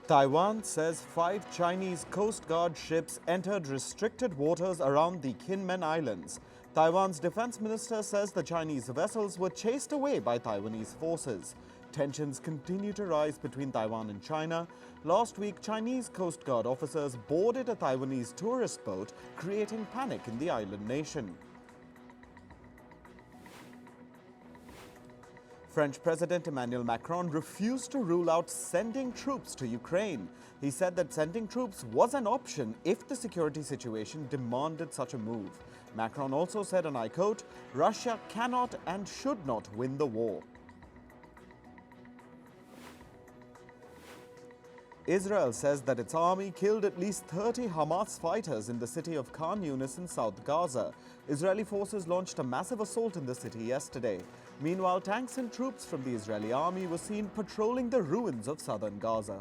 Taiwan says 5 Chinese Coast Guard ships entered restricted waters around the Kinmen Islands. Taiwan's defense minister says the Chinese vessels were chased away by Taiwanese forces. Tensions continue to rise between Taiwan and China. Last week, Chinese Coast Guard officers boarded a Taiwanese tourist boat, creating panic in the island nation. French President Emmanuel Macron refused to rule out sending troops to Ukraine. He said that sending troops was an option if the security situation demanded such a move. Macron also said, and I quote, "Russia cannot and should not win the war." Israel says that its army killed at least 30 Hamas fighters in the city of Khan Yunis in South Gaza. Israeli forces launched a massive assault in the city yesterday. Meanwhile, tanks and troops from the Israeli army were seen patrolling the ruins of southern Gaza.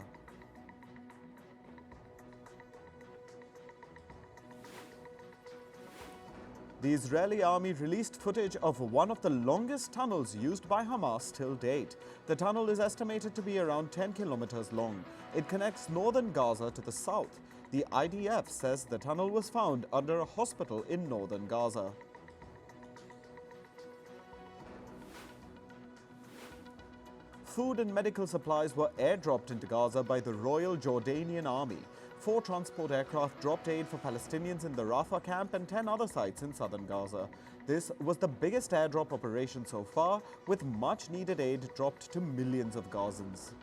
The Israeli army released footage of one of the longest tunnels used by Hamas till date. The tunnel is estimated to be around 10 kilometers long. It connects northern Gaza to the south. The IDF says the tunnel was found under a hospital in northern Gaza. Food and medical supplies were airdropped into Gaza by the Royal Jordanian Army. 4 transport aircraft dropped aid for Palestinians in the Rafah camp and 10 other sites in southern Gaza. This was the biggest airdrop operation so far, with much-needed aid dropped to millions of Gazans.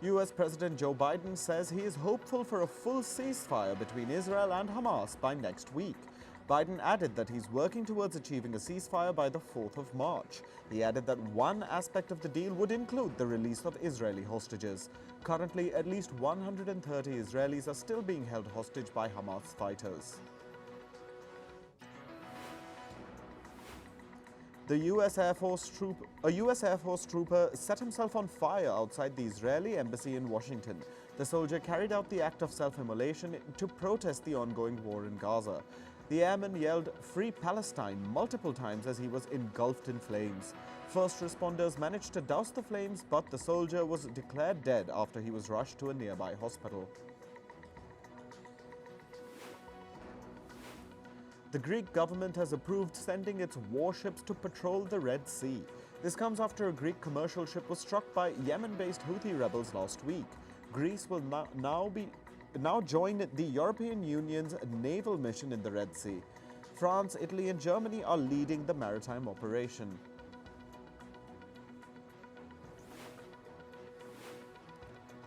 US President Joe Biden says he is hopeful for a full ceasefire between Israel and Hamas by next week. Biden added that he's working towards achieving a ceasefire by the 4th of March. He added that one aspect of the deal would include the release of Israeli hostages. Currently, at least 130 Israelis are still being held hostage by Hamas fighters. A US Air Force trooper set himself on fire outside the Israeli embassy in Washington. The soldier carried out the act of self-immolation to protest the ongoing war in Gaza. The airman yelled "Free Palestine" multiple times as he was engulfed in flames. First responders managed to douse the flames, but the soldier was declared dead after he was rushed to a nearby hospital. The Greek government has approved sending its warships to patrol the Red Sea. This comes after a Greek commercial ship was struck by Yemen-based Houthi rebels last week. Greece will now join the European Union's naval mission in the Red Sea. France, Italy and Germany are leading the maritime operation.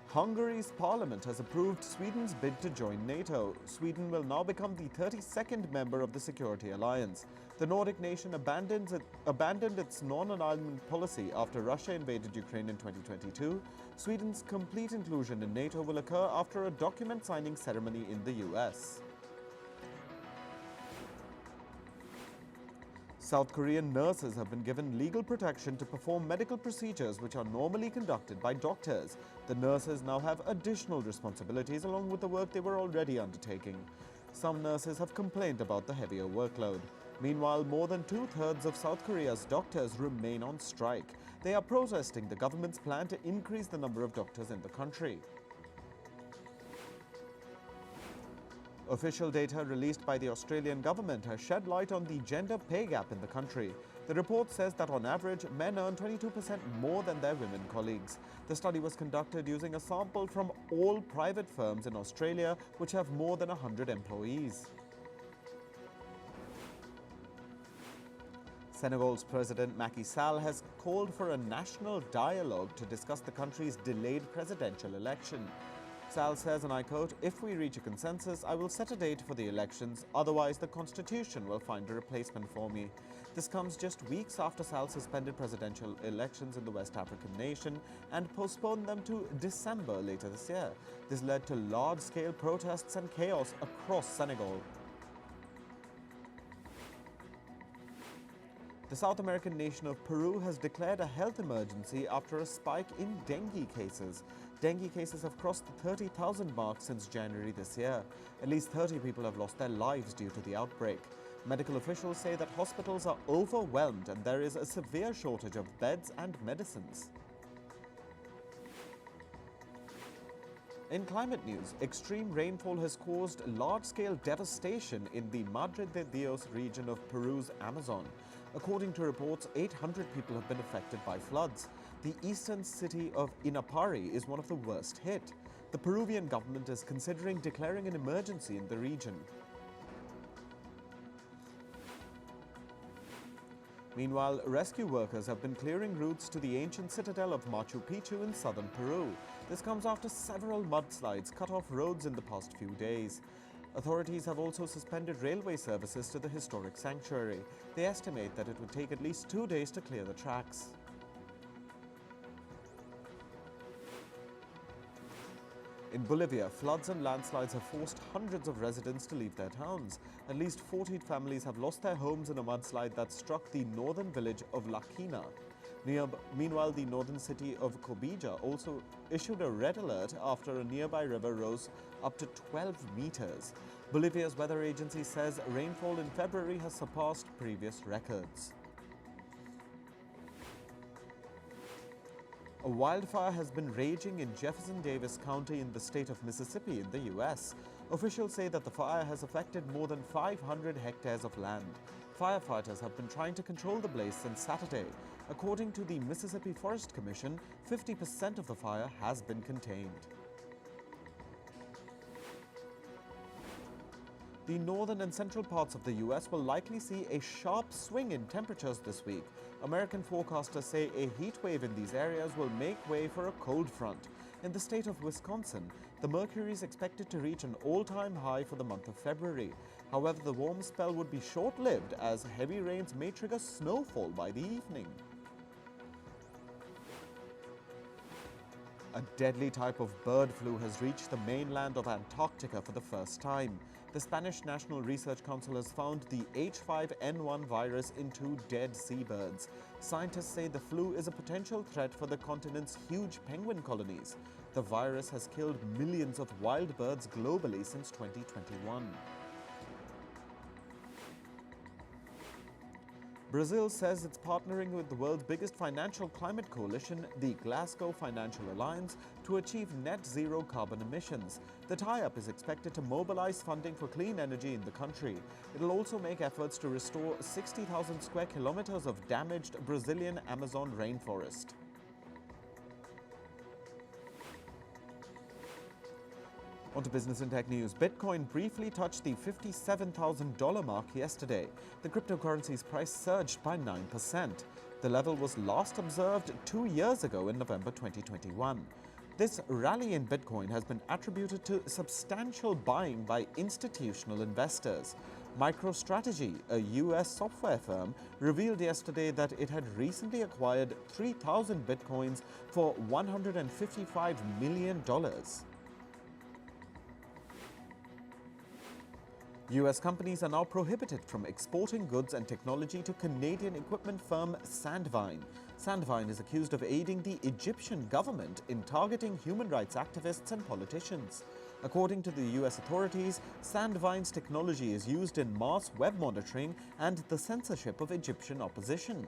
Hungary's parliament has approved Sweden's bid to join NATO. Sweden will now become the 32nd member of the security alliance. The Nordic nation abandoned its non-alignment policy after Russia invaded Ukraine in 2022. Sweden's complete inclusion in NATO will occur after a document signing ceremony in the US. South Korean nurses have been given legal protection to perform medical procedures which are normally conducted by doctors. The nurses now have additional responsibilities along with the work they were already undertaking. Some nurses have complained about the heavier workload. Meanwhile, more than 2/3 of South Korea's doctors remain on strike. They are protesting the government's plan to increase the number of doctors in the country. Official data released by the Australian government has shed light on the gender pay gap in the country. The report says that on average, men earn 22% more than their women colleagues. The study was conducted using a sample from all private firms in Australia, which have more than 100 employees. Senegal's President Macky Sall has called for a national dialogue to discuss the country's delayed presidential election. Sall says, and I quote, "If we reach a consensus, I will set a date for the elections. Otherwise, the constitution will find a replacement for me." This comes just weeks after Sall suspended presidential elections in the West African nation and postponed them to December later this year. This led to large-scale protests and chaos across Senegal. The South American nation of Peru has declared a health emergency after a spike in dengue cases. Dengue cases have crossed the 30,000 mark since January this year. At least 30 people have lost their lives due to the outbreak. Medical officials say that hospitals are overwhelmed and there is a severe shortage of beds and medicines. In climate news, extreme rainfall has caused large-scale devastation in the Madre de Dios region of Peru's Amazon. According to reports, 800 people have been affected by floods. The eastern city of Inapari is one of the worst hit. The Peruvian government is considering declaring an emergency in the region. Meanwhile, rescue workers have been clearing routes to the ancient citadel of Machu Picchu in southern Peru. This comes after several mudslides cut off roads in the past few days. Authorities have also suspended railway services to the historic sanctuary. They estimate that it would take at least 2 days to clear the tracks. In Bolivia, floods and landslides have forced hundreds of residents to leave their towns. At least 40 families have lost their homes in a mudslide that struck the northern village of La Quina. Meanwhile, the northern city of Cobija also issued a red alert after a nearby river rose up to 12 meters. Bolivia's weather agency says rainfall in February has surpassed previous records. A wildfire has been raging in Jefferson Davis County in the state of Mississippi in the U.S. Officials say that the fire has affected more than 500 hectares of land. Firefighters have been trying to control the blaze since Saturday. According to the Mississippi Forest Commission, 50% of the fire has been contained. The northern and central parts of the U.S. will likely see a sharp swing in temperatures this week. American forecasters say a heat wave in these areas will make way for a cold front. In the state of Wisconsin, the mercury is expected to reach an all-time high for the month of February. However, the warm spell would be short-lived as heavy rains may trigger snowfall by the evening. A deadly type of bird flu has reached the mainland of Antarctica for the first time. The Spanish National Research Council has found the H5N1 virus in 2 dead seabirds. Scientists say the flu is a potential threat for the continent's huge penguin colonies. The virus has killed millions of wild birds globally since 2021. Brazil says it's partnering with the world's biggest financial climate coalition, the Glasgow Financial Alliance, to achieve net zero carbon emissions. The tie-up is expected to mobilize funding for clean energy in the country. It will also make efforts to restore 60,000 square kilometers of damaged Brazilian Amazon rainforest. On to business and tech news. Bitcoin briefly touched the $57,000 mark yesterday. The cryptocurrency's price surged by 9%. The level was last observed 2 years ago in November 2021. This rally in Bitcoin has been attributed to substantial buying by institutional investors. MicroStrategy, a US software firm, revealed yesterday that it had recently acquired 3,000 Bitcoins for $155 million. US companies are now prohibited from exporting goods and technology to Canadian equipment firm Sandvine. Sandvine is accused of aiding the Egyptian government in targeting human rights activists and politicians. According to the US authorities, Sandvine's technology is used in mass web monitoring and the censorship of Egyptian opposition.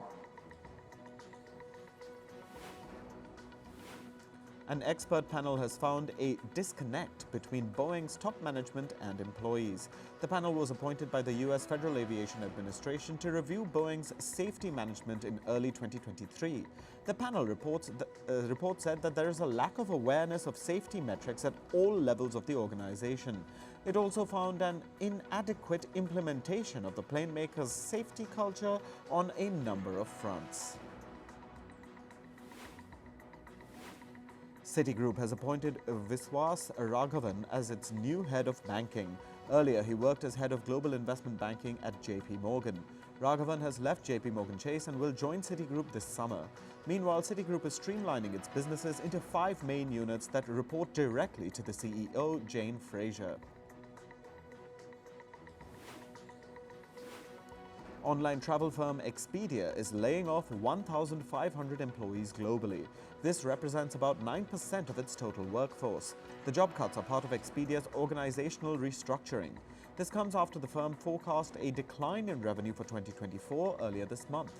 An expert panel has found a disconnect between Boeing's top management and employees. The panel was appointed by the U.S. Federal Aviation Administration to review Boeing's safety management in early 2023. The panel report said that there is a lack of awareness of safety metrics at all levels of the organization. It also found an inadequate implementation of the plane maker's safety culture on a number of fronts. Citigroup has appointed Viswas Raghavan as its new head of banking. Earlier, he worked as head of global investment banking at JP Morgan. Raghavan has left JP Morgan Chase and will join Citigroup this summer. Meanwhile, Citigroup is streamlining its businesses into 5 main units that report directly to the CEO, Jane Fraser. Online travel firm Expedia is laying off 1,500 employees globally. This represents about 9% of its total workforce. The job cuts are part of Expedia's organizational restructuring. This comes after the firm forecast a decline in revenue for 2024 earlier this month.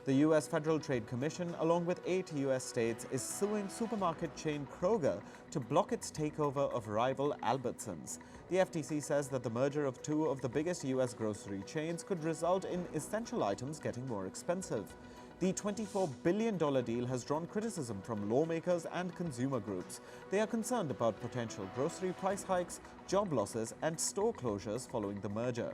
The U.S. Federal Trade Commission, along with 8 U.S. states, is suing supermarket chain Kroger to block its takeover of rival Albertsons. The FTC says that the merger of 2 of the biggest U.S. grocery chains could result in essential items getting more expensive. The $24 billion deal has drawn criticism from lawmakers and consumer groups. They are concerned about potential grocery price hikes, job losses, and store closures following the merger.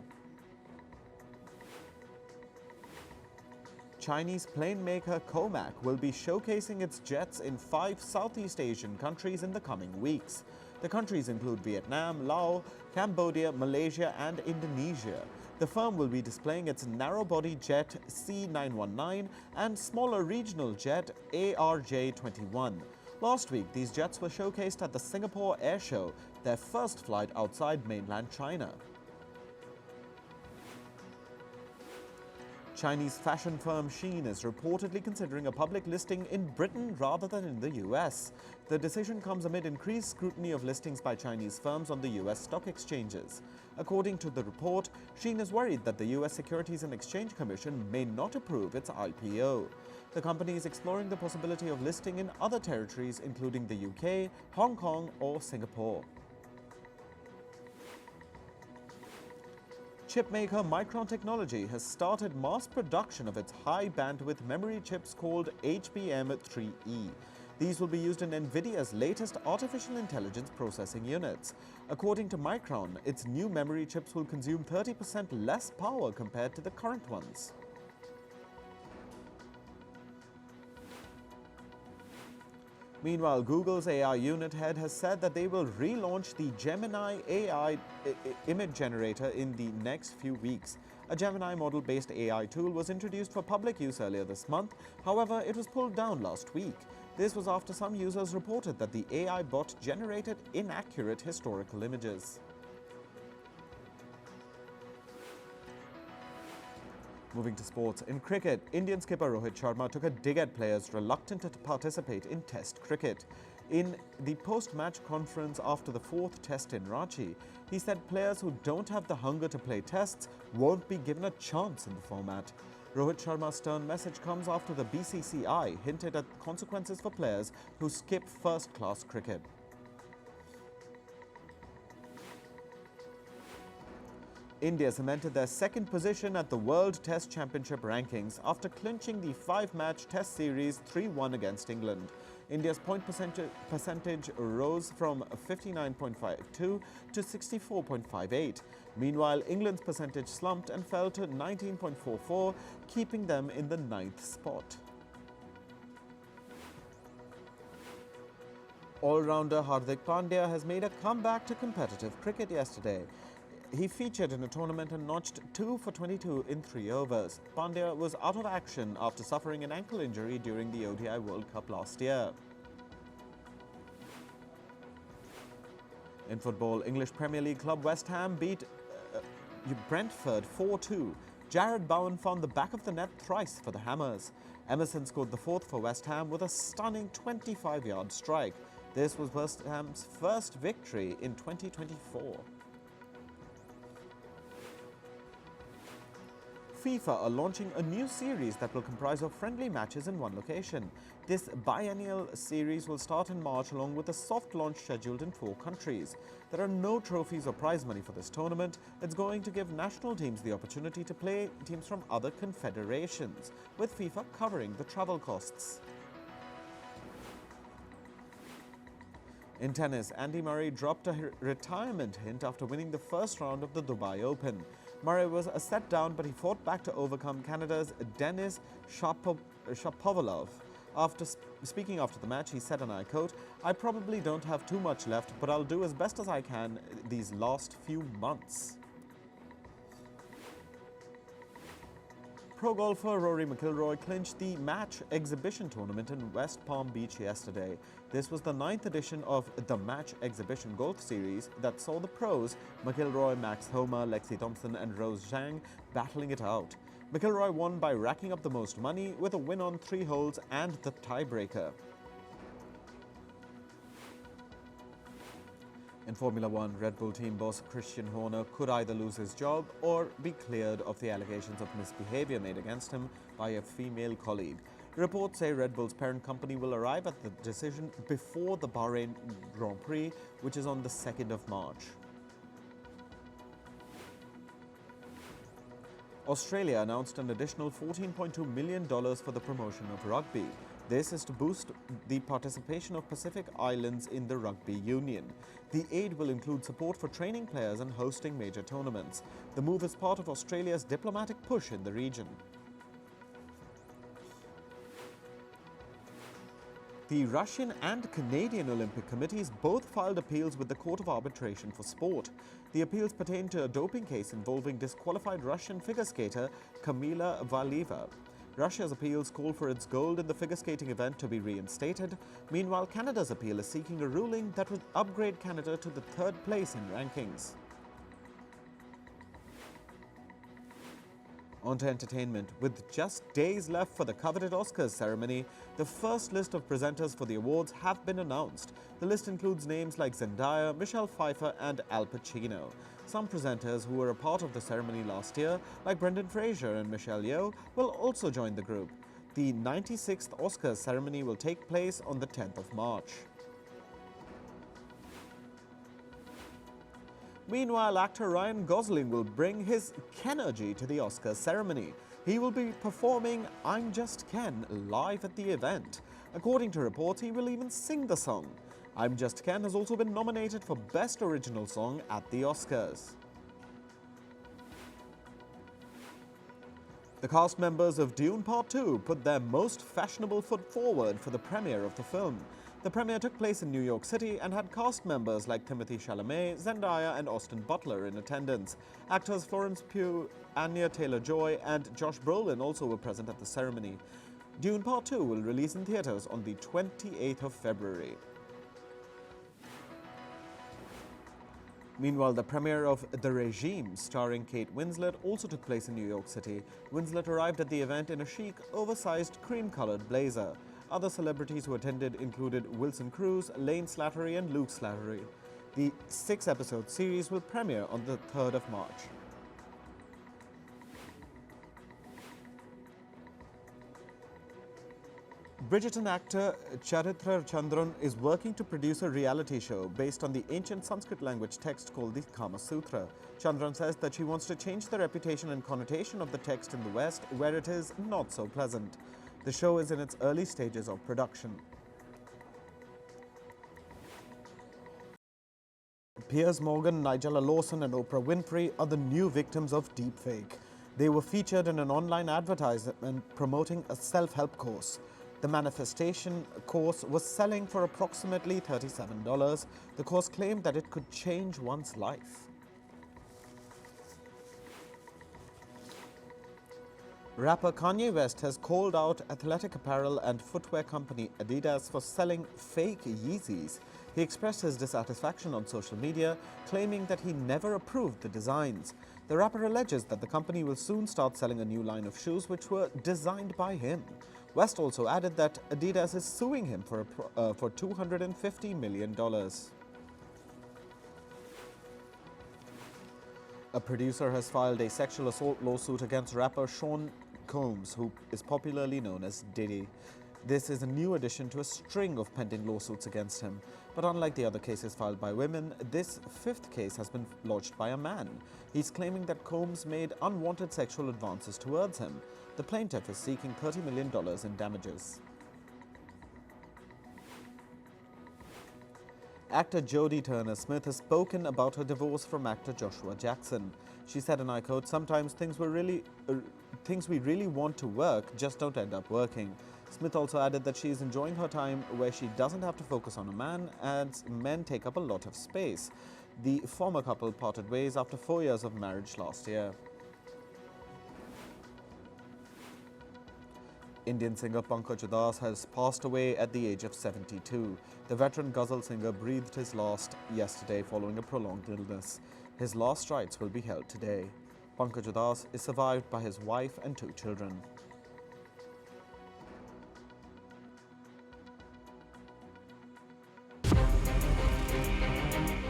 Chinese plane maker Comac will be showcasing its jets in 5 Southeast Asian countries in the coming weeks. The countries include Vietnam, Laos, Cambodia, Malaysia, and Indonesia. The firm will be displaying its narrow-body jet C919 and smaller regional jet ARJ21. Last week, these jets were showcased at the Singapore Air Show, their first flight outside mainland China. Chinese fashion firm Shein is reportedly considering a public listing in Britain rather than in the US. The decision comes amid increased scrutiny of listings by Chinese firms on the US stock exchanges. According to the report, Shein is worried that the US Securities and Exchange Commission may not approve its IPO. The company is exploring the possibility of listing in other territories including the UK, Hong Kong, or Singapore. Chipmaker Micron Technology has started mass production of its high-bandwidth memory chips called HBM3E. These will be used in NVIDIA's latest artificial intelligence processing units. According to Micron, its new memory chips will consume 30% less power compared to the current ones. Meanwhile, Google's AI unit head has said that they will relaunch the Gemini AI image generator in the next few weeks. A Gemini model-based AI tool was introduced for public use earlier this month. However, it was pulled down last week. This was after some users reported that the AI bot generated inaccurate historical images. Moving to sports. In cricket, Indian skipper Rohit Sharma took a dig at players reluctant to participate in Test cricket. In the post-match conference after the 4th Test in Ranchi, he said players who don't have the hunger to play Tests won't be given a chance in the format. Rohit Sharma's stern message comes after the BCCI hinted at consequences for players who skip first-class cricket. India cemented their second position at the World Test Championship rankings after clinching the 5-match Test series 3-1 against England. India's point percentage rose from 59.52 to 64.58. Meanwhile, England's percentage slumped and fell to 19.44, keeping them in the 9th spot. All-rounder Hardik Pandya has made a comeback to competitive cricket yesterday. He featured in a tournament and notched 2 for 22 in 3 overs. Pandya was out of action after suffering an ankle injury during the ODI World Cup last year. In football, English Premier League club West Ham beat Brentford 4-2. Jared Bowen found the back of the net thrice for the Hammers. Emerson scored the 4th for West Ham with a stunning 25-yard strike. This was West Ham's first victory in 2024. FIFA are launching a new series that will comprise of friendly matches in one location. This biennial series will start in March along with a soft launch scheduled in 4 countries. There are no trophies or prize money for this tournament. It's going to give national teams the opportunity to play teams from other confederations, with FIFA covering the travel costs. In tennis, Andy Murray dropped a retirement hint after winning the first round of the Dubai Open. Murray was a set down, but he fought back to overcome Canada's Denis Shapovalov. Speaking after the match, he said, and I quote, "I probably don't have too much left, but I'll do as best as I can these last few months." Pro golfer Rory McIlroy clinched the Match Exhibition tournament in West Palm Beach yesterday. This was the 9th edition of the Match Exhibition Golf Series that saw the pros McIlroy, Max Homa, Lexi Thompson and Rose Zhang battling it out. McIlroy won by racking up the most money with a win on 3 holes and the tiebreaker. In Formula One, Red Bull team boss Christian Horner could either lose his job or be cleared of the allegations of misbehavior made against him by a female colleague. Reports say Red Bull's parent company will arrive at the decision before the Bahrain Grand Prix, which is on the 2nd of March. Australia announced an additional $14.2 million for the promotion of rugby. This is to boost the participation of Pacific Islands in the Rugby Union. The aid will include support for training players and hosting major tournaments. The move is part of Australia's diplomatic push in the region. The Russian and Canadian Olympic committees both filed appeals with the Court of Arbitration for Sport. The appeals pertain to a doping case involving disqualified Russian figure skater Kamila Valieva. Russia's appeals call for its gold in the figure skating event to be reinstated. Meanwhile, Canada's appeal is seeking a ruling that would upgrade Canada to the 3rd place in rankings. On to entertainment. With just days left for the coveted Oscars ceremony, the first list of presenters for the awards have been announced. The list includes names like Zendaya, Michelle Pfeiffer and Al Pacino. Some presenters who were a part of the ceremony last year, like Brendan Fraser and Michelle Yeoh, will also join the group. The 96th Oscars ceremony will take place on the 10th of March. Meanwhile, actor Ryan Gosling will bring his Kenergy to the Oscars ceremony. He will be performing I'm Just Ken live at the event. According to reports, he will even sing the song. I'm Just Ken has also been nominated for Best Original Song at the Oscars. The cast members of Dune Part 2 put their most fashionable foot forward for the premiere of the film. The premiere took place in New York City and had cast members like Timothée Chalamet, Zendaya and Austin Butler in attendance. Actors Florence Pugh, Anya Taylor-Joy and Josh Brolin also were present at the ceremony. Dune Part 2 will release in theaters on the 28th of February. Meanwhile, the premiere of The Regime, starring Kate Winslet, also took place in New York City. Winslet arrived at the event in a chic, oversized, cream-colored blazer. Other celebrities who attended included Wilson Cruz, Lane Slattery and Luke Slattery. The 6-episode series will premiere on the 3rd of March. Bridgerton actor Charitra Chandran is working to produce a reality show based on the ancient Sanskrit language text called the Kama Sutra. Chandran says that she wants to change the reputation and connotation of the text in the West, where it is not so pleasant. The show is in its early stages of production. Piers Morgan, Nigella Lawson and Oprah Winfrey are the new victims of deepfake. They were featured in an online advertisement promoting a self-help course. The manifestation course was selling for approximately $37. The course claimed that it could change one's life. Rapper Kanye West has called out athletic apparel and footwear company Adidas for selling fake Yeezys. He expressed his dissatisfaction on social media, claiming that he never approved the designs. The rapper alleges that the company will soon start selling a new line of shoes which were designed by him. West also added that Adidas is suing him for $250 million. A producer has filed a sexual assault lawsuit against rapper Sean Combs, who is popularly known as Diddy. This is a new addition to a string of pending lawsuits against him. But unlike the other cases filed by women, this 5th case has been lodged by a man. He's claiming that Combs made unwanted sexual advances towards him. The plaintiff is seeking $30 million in damages. Actor Jodie Turner-Smith has spoken about her divorce from actor Joshua Jackson. She said, and I quote, "Sometimes things we really want to work just don't end up working." Smith also added that she is enjoying her time where she doesn't have to focus on a man, as men take up a lot of space. The former couple parted ways after 4 years of marriage last year. Indian singer Pankaj Udas has passed away at the age of 72. The veteran ghazal singer breathed his last yesterday following a prolonged illness. His last rites will be held today. Pankaj Udas is survived by his wife and 2 children.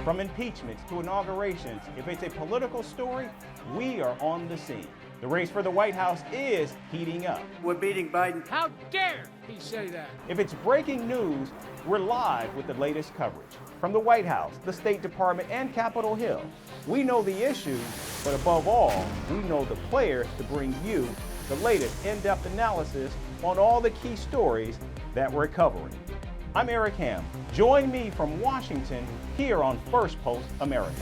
From impeachments to inaugurations, if it's a political story, we are on the scene. The race for the White House is heating up. We're beating Biden. How dare he say that? If it's breaking news, we're live with the latest coverage. From the White House, the State Department, and Capitol Hill, we know the issues, but above all, we know the players to bring you the latest in-depth analysis on all the key stories that we're covering. I'm Eric Ham. Join me from Washington here on Firstpost America.